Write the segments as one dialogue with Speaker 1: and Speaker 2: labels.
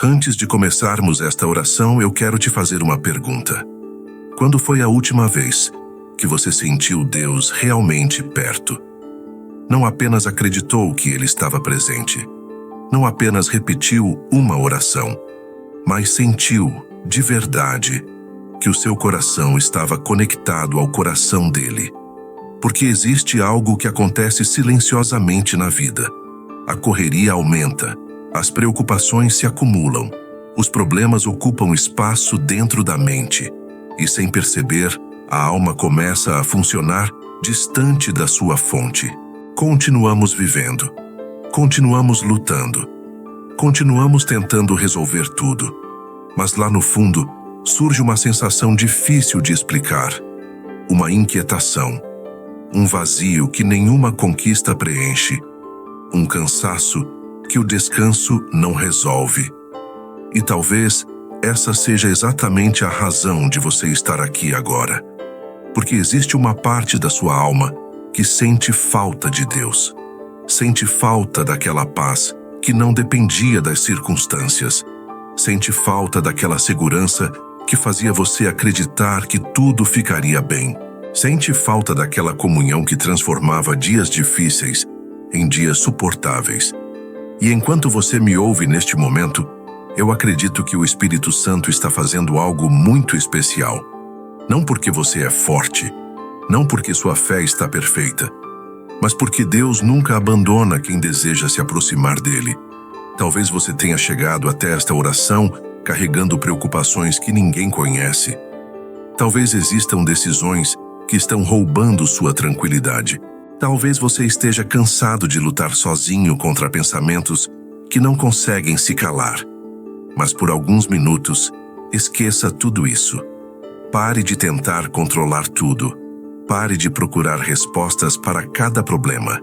Speaker 1: Antes de começarmos esta oração, eu quero te fazer uma pergunta. Quando foi a última vez que você sentiu Deus realmente perto? Não apenas acreditou que Ele estava presente, não apenas repetiu uma oração, mas sentiu, de verdade, que o seu coração estava conectado ao coração dele. Porque existe algo que acontece silenciosamente na vida. A correria aumenta, as preocupações se acumulam, os problemas ocupam espaço dentro da mente, e sem perceber, a alma começa a funcionar distante da sua fonte. Continuamos vivendo, continuamos lutando, continuamos tentando resolver tudo, mas lá no fundo surge uma sensação difícil de explicar, uma inquietação, um vazio que nenhuma conquista preenche, um cansaço que o descanso não resolve. E talvez essa seja exatamente a razão de você estar aqui agora. Porque existe uma parte da sua alma que sente falta de Deus. Sente falta daquela paz que não dependia das circunstâncias. Sente falta daquela segurança que fazia você acreditar que tudo ficaria bem. Sente falta daquela comunhão que transformava dias difíceis em dias suportáveis. E enquanto você me ouve neste momento, eu acredito que o Espírito Santo está fazendo algo muito especial. Não porque você é forte, não porque sua fé está perfeita, mas porque Deus nunca abandona quem deseja se aproximar dele. Talvez você tenha chegado até esta oração carregando preocupações que ninguém conhece. Talvez existam decisões que estão roubando sua tranquilidade. Talvez você esteja cansado de lutar sozinho contra pensamentos que não conseguem se calar. Mas por alguns minutos, esqueça tudo isso. Pare de tentar controlar tudo. Pare de procurar respostas para cada problema.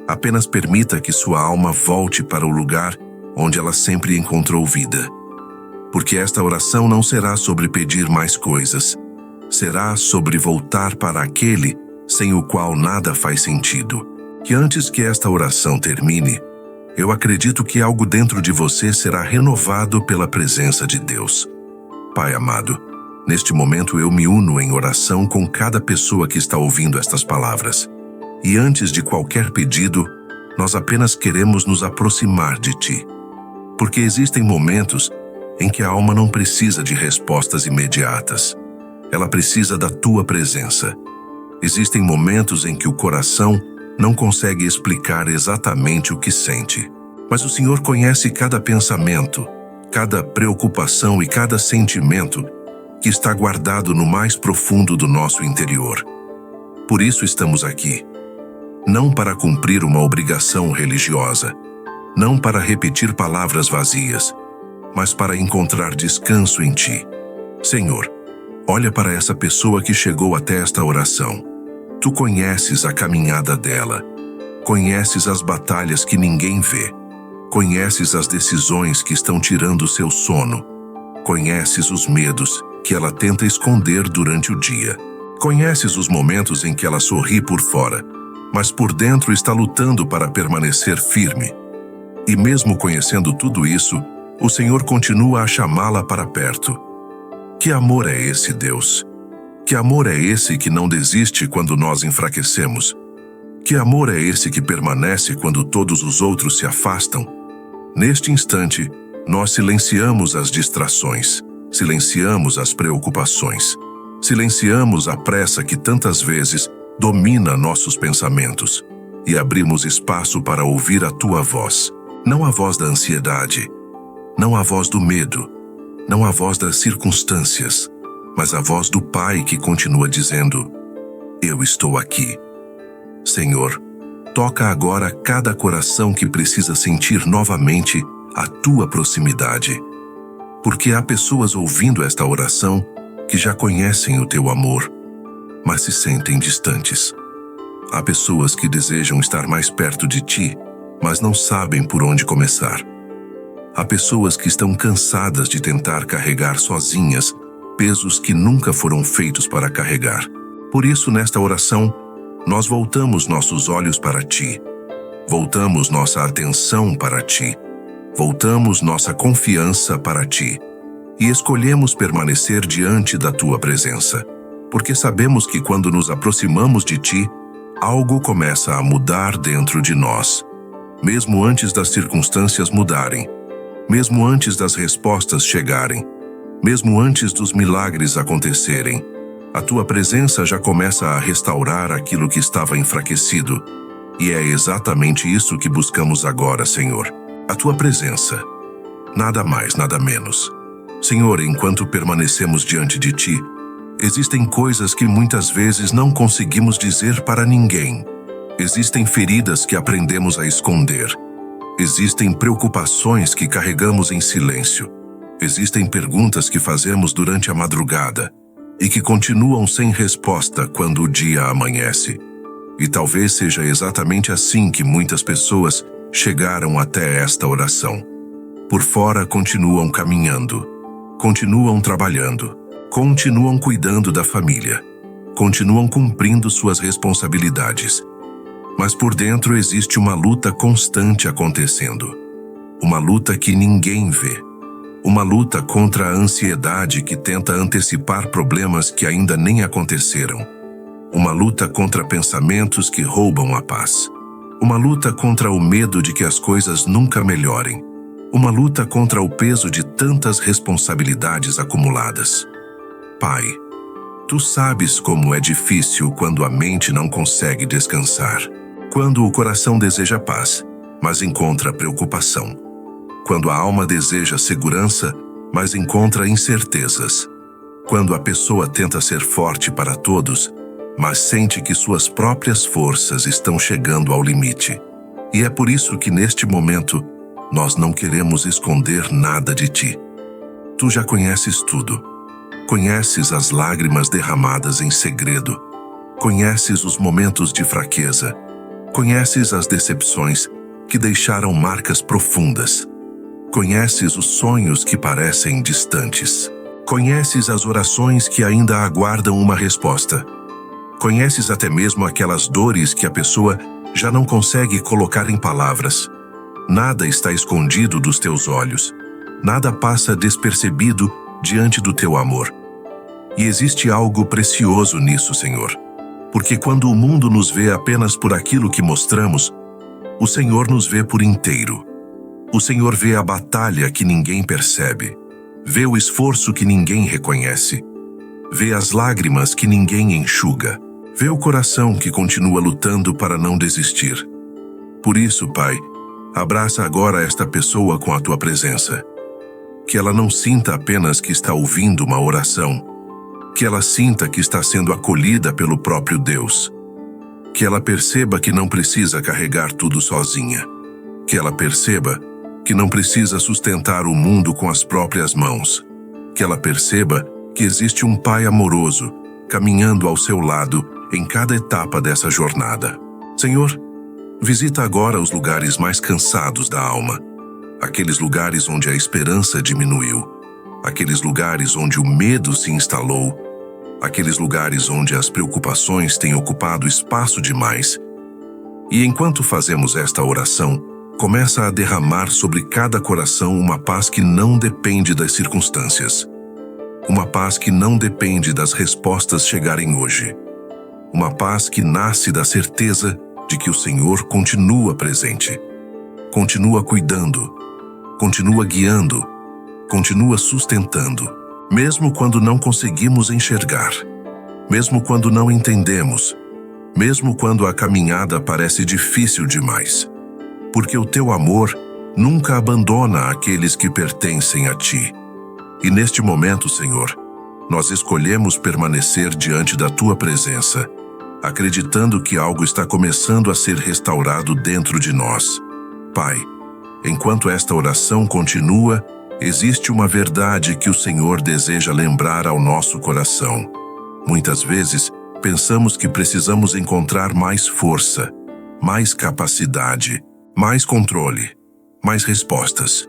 Speaker 1: Apenas permita que sua alma volte para o lugar onde ela sempre encontrou vida. Porque esta oração não será sobre pedir mais coisas. Será sobre voltar para aquele sem o qual nada faz sentido. Que antes que esta oração termine, eu acredito que algo dentro de você será renovado pela presença de Deus. Pai amado, neste momento eu me uno em oração com cada pessoa que está ouvindo estas palavras. E antes de qualquer pedido, nós apenas queremos nos aproximar de Ti. Porque existem momentos em que a alma não precisa de respostas imediatas. Ela precisa da Tua presença. Existem momentos em que o coração não consegue explicar exatamente o que sente. Mas o Senhor conhece cada pensamento, cada preocupação e cada sentimento que está guardado no mais profundo do nosso interior. Por isso estamos aqui. Não para cumprir uma obrigação religiosa, não para repetir palavras vazias, mas para encontrar descanso em Ti. Senhor, olha para essa pessoa que chegou até esta oração. Tu conheces a caminhada dela. Conheces as batalhas que ninguém vê. Conheces as decisões que estão tirando o seu sono. Conheces os medos que ela tenta esconder durante o dia. Conheces os momentos em que ela sorri por fora, mas por dentro está lutando para permanecer firme. E mesmo conhecendo tudo isso, o Senhor continua a chamá-la para perto. Que amor é esse, Deus? Que amor é esse que não desiste quando nós enfraquecemos? Que amor é esse que permanece quando todos os outros se afastam? Neste instante, nós silenciamos as distrações, silenciamos as preocupações, silenciamos a pressa que tantas vezes domina nossos pensamentos e abrimos espaço para ouvir a Tua voz. Não a voz da ansiedade, não a voz do medo, não a voz das circunstâncias, mas a voz do Pai que continua dizendo: eu estou aqui. Senhor, toca agora cada coração que precisa sentir novamente a Tua proximidade. Porque há pessoas ouvindo esta oração que já conhecem o Teu amor, mas se sentem distantes. Há pessoas que desejam estar mais perto de Ti, mas não sabem por onde começar. Há pessoas que estão cansadas de tentar carregar sozinhas pesos que nunca foram feitos para carregar. Por isso, nesta oração, nós voltamos nossos olhos para Ti, voltamos nossa atenção para Ti, voltamos nossa confiança para Ti e escolhemos permanecer diante da Tua presença, porque sabemos que quando nos aproximamos de Ti, algo começa a mudar dentro de nós, mesmo antes das circunstâncias mudarem, mesmo antes das respostas chegarem, mesmo antes dos milagres acontecerem. A Tua presença já começa a restaurar aquilo que estava enfraquecido, e é exatamente isso que buscamos agora, Senhor. A Tua presença. Nada mais, nada menos. Senhor, enquanto permanecemos diante de Ti, existem coisas que muitas vezes não conseguimos dizer para ninguém. Existem feridas que aprendemos a esconder. Existem preocupações que carregamos em silêncio. Existem perguntas que fazemos durante a madrugada e que continuam sem resposta quando o dia amanhece. E talvez seja exatamente assim que muitas pessoas chegaram até esta oração. Por fora continuam caminhando, continuam trabalhando, continuam cuidando da família, continuam cumprindo suas responsabilidades. Mas por dentro existe uma luta constante acontecendo. Uma luta que ninguém vê. Uma luta contra a ansiedade que tenta antecipar problemas que ainda nem aconteceram. Uma luta contra pensamentos que roubam a paz. Uma luta contra o medo de que as coisas nunca melhorem. Uma luta contra o peso de tantas responsabilidades acumuladas. Pai, Tu sabes como é difícil quando a mente não consegue descansar. Quando o coração deseja paz, mas encontra preocupação. Quando a alma deseja segurança, mas encontra incertezas. Quando a pessoa tenta ser forte para todos, mas sente que suas próprias forças estão chegando ao limite. E é por isso que neste momento, nós não queremos esconder nada de Ti. Tu já conheces tudo. Conheces as lágrimas derramadas em segredo. Conheces os momentos de fraqueza. Conheces as decepções que deixaram marcas profundas. Conheces os sonhos que parecem distantes. Conheces as orações que ainda aguardam uma resposta. Conheces até mesmo aquelas dores que a pessoa já não consegue colocar em palavras. Nada está escondido dos Teus olhos. Nada passa despercebido diante do Teu amor. E existe algo precioso nisso, Senhor. Porque quando o mundo nos vê apenas por aquilo que mostramos, o Senhor nos vê por inteiro. O Senhor vê a batalha que ninguém percebe, vê o esforço que ninguém reconhece, vê as lágrimas que ninguém enxuga, vê o coração que continua lutando para não desistir. Por isso, Pai, abraça agora esta pessoa com a Tua presença. Que ela não sinta apenas que está ouvindo uma oração, que ela sinta que está sendo acolhida pelo próprio Deus. Que ela perceba que não precisa carregar tudo sozinha. Que ela perceba que não precisa sustentar o mundo com as próprias mãos. Que ela perceba que existe um Pai amoroso, caminhando ao seu lado em cada etapa dessa jornada. Senhor, visita agora os lugares mais cansados da alma, aqueles lugares onde a esperança diminuiu, aqueles lugares onde o medo se instalou, aqueles lugares onde as preocupações têm ocupado espaço demais. E enquanto fazemos esta oração, começa a derramar sobre cada coração uma paz que não depende das circunstâncias. Uma paz que não depende das respostas chegarem hoje. Uma paz que nasce da certeza de que o Senhor continua presente. Continua cuidando. Continua guiando. Continua sustentando. Mesmo quando não conseguimos enxergar. Mesmo quando não entendemos. Mesmo quando a caminhada parece difícil demais. Porque o Teu amor nunca abandona aqueles que pertencem a Ti. E neste momento, Senhor, nós escolhemos permanecer diante da Tua presença, acreditando que algo está começando a ser restaurado dentro de nós. Pai, enquanto esta oração continua, existe uma verdade que o Senhor deseja lembrar ao nosso coração. Muitas vezes, pensamos que precisamos encontrar mais força, mais capacidade, mais controle, mais respostas.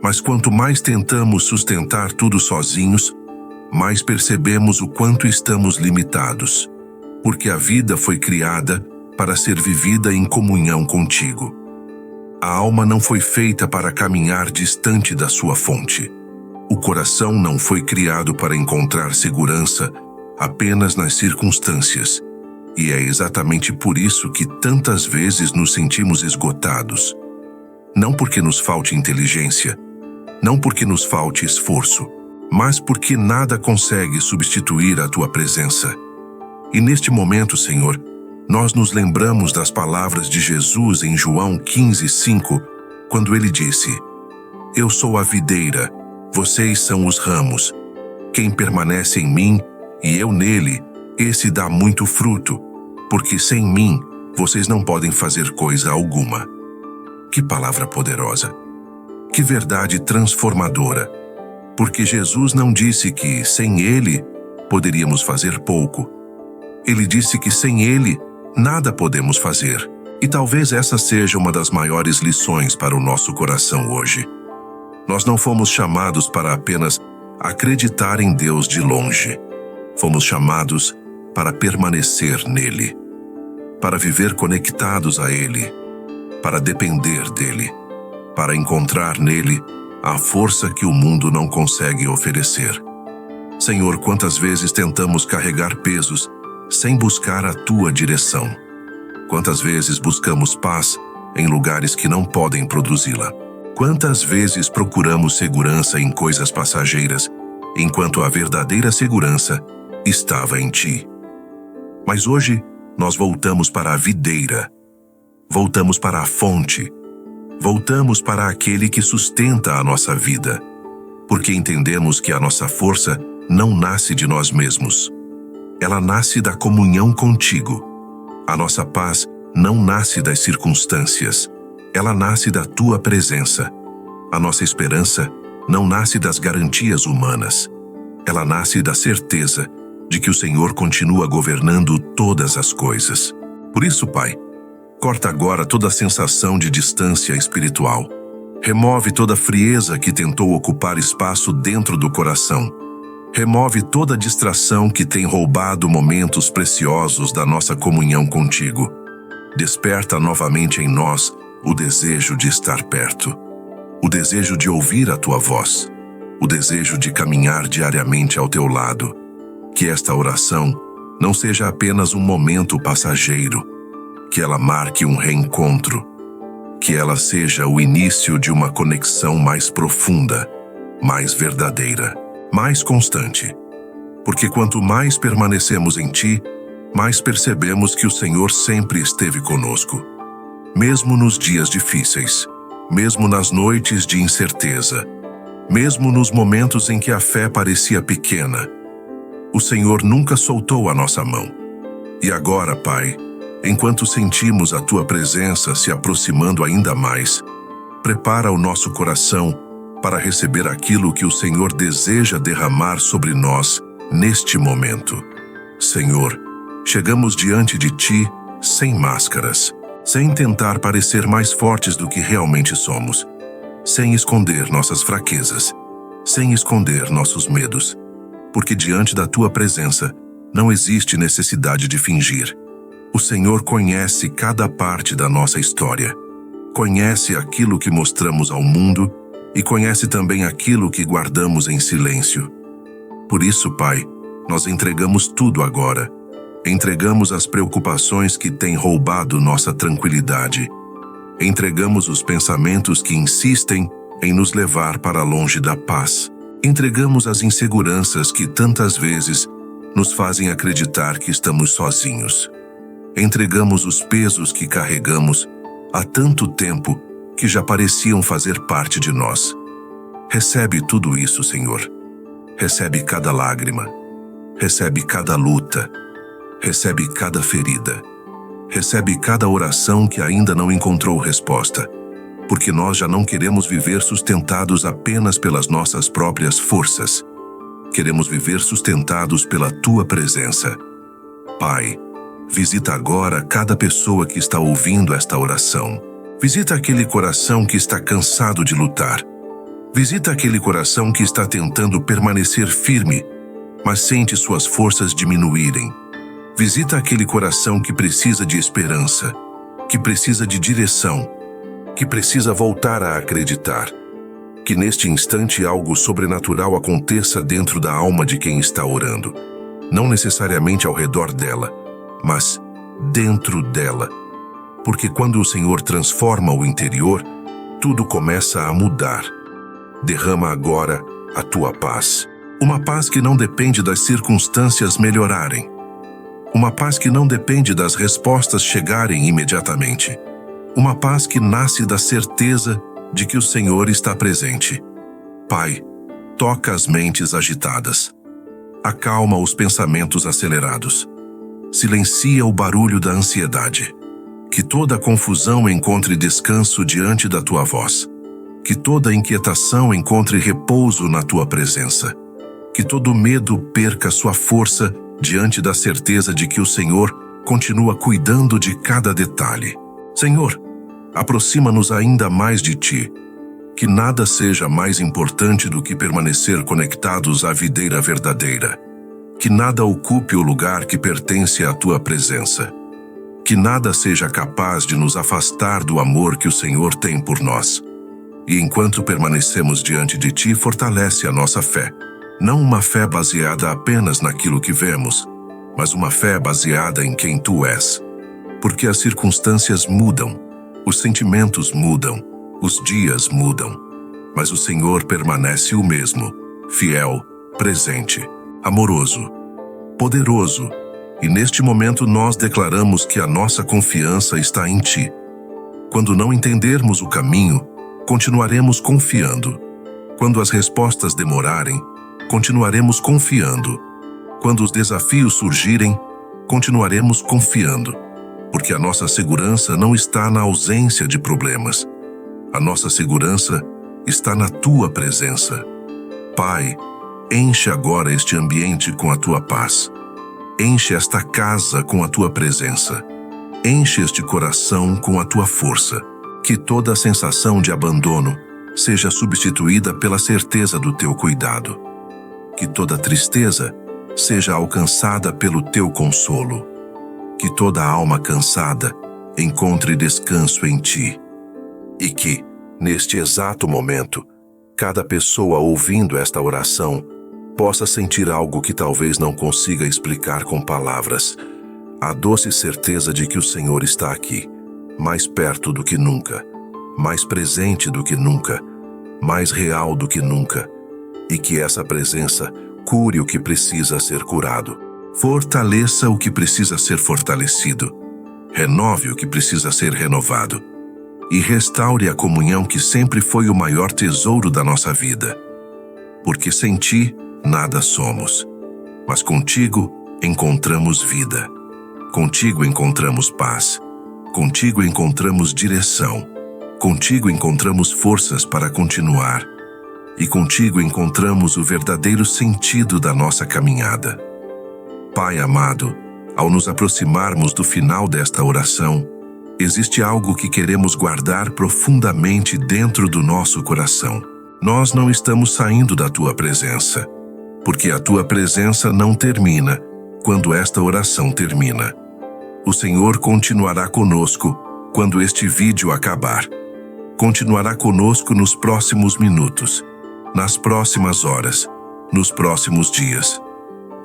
Speaker 1: Mas quanto mais tentamos sustentar tudo sozinhos, mais percebemos o quanto estamos limitados, porque a vida foi criada para ser vivida em comunhão contigo. A alma não foi feita para caminhar distante da sua fonte. O coração não foi criado para encontrar segurança apenas nas circunstâncias. E é exatamente por isso que tantas vezes nos sentimos esgotados. Não porque nos falte inteligência, não porque nos falte esforço, mas porque nada consegue substituir a tua presença. E neste momento, Senhor, nós nos lembramos das palavras de Jesus em João 15:5, quando ele disse: Eu sou a videira, vocês são os ramos. Quem permanece em mim e eu nele, esse dá muito fruto, porque sem mim vocês não podem fazer coisa alguma. Que palavra poderosa! Que verdade transformadora! Porque Jesus não disse que sem ele poderíamos fazer pouco. Ele disse que sem ele nada podemos fazer. E talvez essa seja uma das maiores lições para o nosso coração hoje. Nós não fomos chamados para apenas acreditar em Deus de longe. Fomos chamados para permanecer nele, para viver conectados a ele, para depender dele, para encontrar nele a força que o mundo não consegue oferecer. Senhor, quantas vezes tentamos carregar pesos sem buscar a tua direção? Quantas vezes buscamos paz em lugares que não podem produzi-la? Quantas vezes procuramos segurança em coisas passageiras, enquanto a verdadeira segurança estava em ti? Mas hoje, nós voltamos para a videira, voltamos para a fonte, voltamos para aquele que sustenta a nossa vida, porque entendemos que a nossa força não nasce de nós mesmos. Ela nasce da comunhão contigo. A nossa paz não nasce das circunstâncias. Ela nasce da tua presença. A nossa esperança não nasce das garantias humanas. Ela nasce da certeza de que o Senhor continua governando todas as coisas. Por isso, Pai, corta agora toda a sensação de distância espiritual. Remove toda a frieza que tentou ocupar espaço dentro do coração. Remove toda a distração que tem roubado momentos preciosos da nossa comunhão contigo. Desperta novamente em nós o desejo de estar perto, o desejo de ouvir a tua voz, o desejo de caminhar diariamente ao teu lado. Que esta oração não seja apenas um momento passageiro, que ela marque um reencontro, que ela seja o início de uma conexão mais profunda, mais verdadeira, mais constante. Porque quanto mais permanecemos em ti, mais percebemos que o Senhor sempre esteve conosco. Mesmo nos dias difíceis, mesmo nas noites de incerteza, mesmo nos momentos em que a fé parecia pequena, o Senhor nunca soltou a nossa mão. E agora, Pai, enquanto sentimos a tua presença se aproximando ainda mais, prepara o nosso coração para receber aquilo que o Senhor deseja derramar sobre nós neste momento. Senhor, chegamos diante de ti sem máscaras, sem tentar parecer mais fortes do que realmente somos, sem esconder nossas fraquezas, sem esconder nossos medos, porque diante da tua presença não existe necessidade de fingir. O Senhor conhece cada parte da nossa história, conhece aquilo que mostramos ao mundo e conhece também aquilo que guardamos em silêncio. Por isso, Pai, nós entregamos tudo agora. Entregamos as preocupações que têm roubado nossa tranquilidade. Entregamos os pensamentos que insistem em nos levar para longe da paz. Entregamos as inseguranças que tantas vezes nos fazem acreditar que estamos sozinhos. Entregamos os pesos que carregamos há tanto tempo que já pareciam fazer parte de nós. Recebe tudo isso, Senhor. Recebe cada lágrima. Recebe cada luta. Recebe cada ferida. Recebe cada oração que ainda não encontrou resposta. Porque nós já não queremos viver sustentados apenas pelas nossas próprias forças. Queremos viver sustentados pela tua presença. Pai, visita agora cada pessoa que está ouvindo esta oração. Visita aquele coração que está cansado de lutar. Visita aquele coração que está tentando permanecer firme, mas sente suas forças diminuírem. Visita aquele coração que precisa de esperança, que precisa de direção, que precisa voltar a acreditar. Que neste instante algo sobrenatural aconteça dentro da alma de quem está orando. Não necessariamente ao redor dela, mas dentro dela. Porque quando o Senhor transforma o interior, tudo começa a mudar. Derrama agora a tua paz. Uma paz que não depende das circunstâncias melhorarem. Uma paz que não depende das respostas chegarem imediatamente. Uma paz que nasce da certeza de que o Senhor está presente. Pai, toca as mentes agitadas. Acalma os pensamentos acelerados. Silencia o barulho da ansiedade. Que toda confusão encontre descanso diante da tua voz. Que toda inquietação encontre repouso na tua presença. Que todo medo perca sua força diante da certeza de que o Senhor continua cuidando de cada detalhe. Senhor, aproxima-nos ainda mais de Ti. Que nada seja mais importante do que permanecer conectados à videira verdadeira. Que nada ocupe o lugar que pertence à Tua presença. Que nada seja capaz de nos afastar do amor que o Senhor tem por nós. E enquanto permanecemos diante de Ti, fortalece a nossa fé. Não uma fé baseada apenas naquilo que vemos, mas uma fé baseada em quem Tu és. Porque as circunstâncias mudam, os sentimentos mudam, os dias mudam, mas o Senhor permanece o mesmo, fiel, presente, amoroso, poderoso, e neste momento nós declaramos que a nossa confiança está em Ti. Quando não entendermos o caminho, continuaremos confiando. Quando as respostas demorarem, continuaremos confiando. Quando os desafios surgirem, continuaremos confiando. Porque a nossa segurança não está na ausência de problemas. A nossa segurança está na Tua presença. Pai, enche agora este ambiente com a Tua paz. Enche esta casa com a Tua presença. Enche este coração com a Tua força. Que toda a sensação de abandono seja substituída pela certeza do Teu cuidado. Que toda tristeza seja alcançada pelo Teu consolo. Que toda alma cansada encontre descanso em Ti. E que, neste exato momento, cada pessoa ouvindo esta oração possa sentir algo que talvez não consiga explicar com palavras. A doce certeza de que o Senhor está aqui, mais perto do que nunca, mais presente do que nunca, mais real do que nunca, e que essa presença cure o que precisa ser curado, fortaleça o que precisa ser fortalecido, renove o que precisa ser renovado, e restaure a comunhão que sempre foi o maior tesouro da nossa vida. Porque sem Ti, nada somos, mas contigo encontramos vida. Contigo encontramos paz. Contigo encontramos direção. Contigo encontramos forças para continuar. E contigo encontramos o verdadeiro sentido da nossa caminhada. Pai amado, ao nos aproximarmos do final desta oração, existe algo que queremos guardar profundamente dentro do nosso coração. Nós não estamos saindo da Tua presença, porque a Tua presença não termina quando esta oração termina. O Senhor continuará conosco quando este vídeo acabar. Continuará conosco nos próximos minutos, nas próximas horas, nos próximos dias.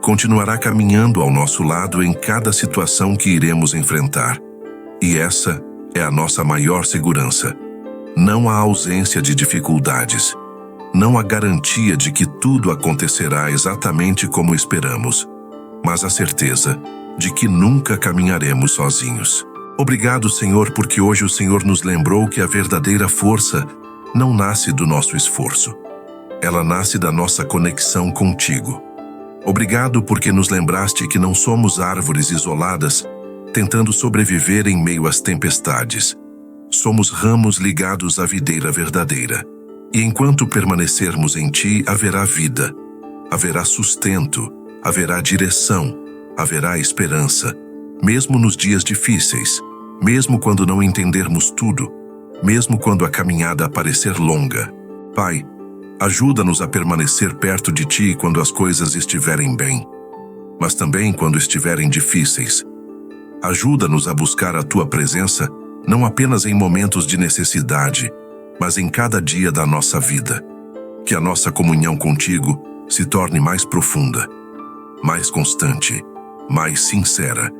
Speaker 1: Continuará caminhando ao nosso lado em cada situação que iremos enfrentar. E essa é a nossa maior segurança. Não há ausência de dificuldades. Não há garantia de que tudo acontecerá exatamente como esperamos, mas a certeza de que nunca caminharemos sozinhos. Obrigado, Senhor, porque hoje o Senhor nos lembrou que a verdadeira força não nasce do nosso esforço. Ela nasce da nossa conexão contigo. Obrigado porque nos lembraste que não somos árvores isoladas, tentando sobreviver em meio às tempestades. Somos ramos ligados à videira verdadeira. E enquanto permanecermos em Ti, haverá vida, haverá sustento, haverá direção, haverá esperança, mesmo nos dias difíceis, mesmo quando não entendermos tudo, mesmo quando a caminhada parecer longa. Pai, ajuda-nos a permanecer perto de Ti quando as coisas estiverem bem, mas também quando estiverem difíceis. Ajuda-nos a buscar a Tua presença não apenas em momentos de necessidade, mas em cada dia da nossa vida. Que a nossa comunhão contigo se torne mais profunda, mais constante, mais sincera.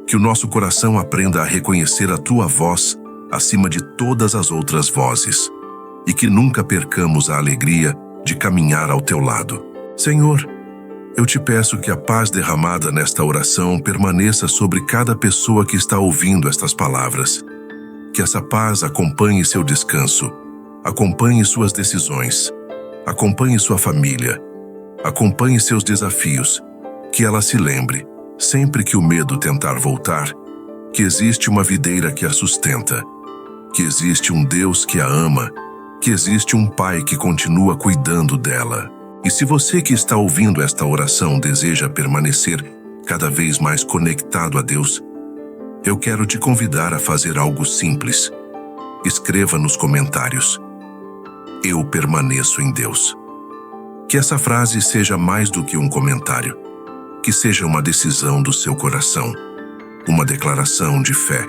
Speaker 1: Que o nosso coração aprenda a reconhecer a tua voz acima de todas as outras vozes. E que nunca percamos a alegria de caminhar ao teu lado. Senhor, eu te peço que a paz derramada nesta oração permaneça sobre cada pessoa que está ouvindo estas palavras. Que essa paz acompanhe seu descanso, acompanhe suas decisões, acompanhe sua família, acompanhe seus desafios. Que ela se lembre, sempre que o medo tentar voltar, que existe uma videira que a sustenta, que existe um Deus que a ama, que existe um Pai que continua cuidando dela. E se você que está ouvindo esta oração deseja permanecer cada vez mais conectado a Deus, eu quero te convidar a fazer algo simples. Escreva nos comentários: eu permaneço em Deus. Que essa frase seja mais do que um comentário, que seja uma decisão do seu coração, uma declaração de fé,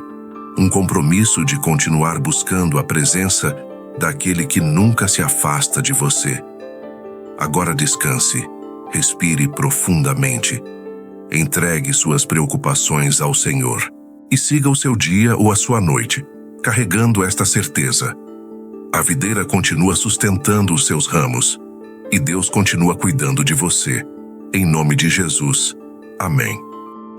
Speaker 1: um compromisso de continuar buscando a presença daquele que nunca se afasta de você. Agora descanse, respire profundamente, entregue suas preocupações ao Senhor e siga o seu dia ou a sua noite, carregando esta certeza: a videira continua sustentando os seus ramos e Deus continua cuidando de você. Em nome de Jesus. Amém.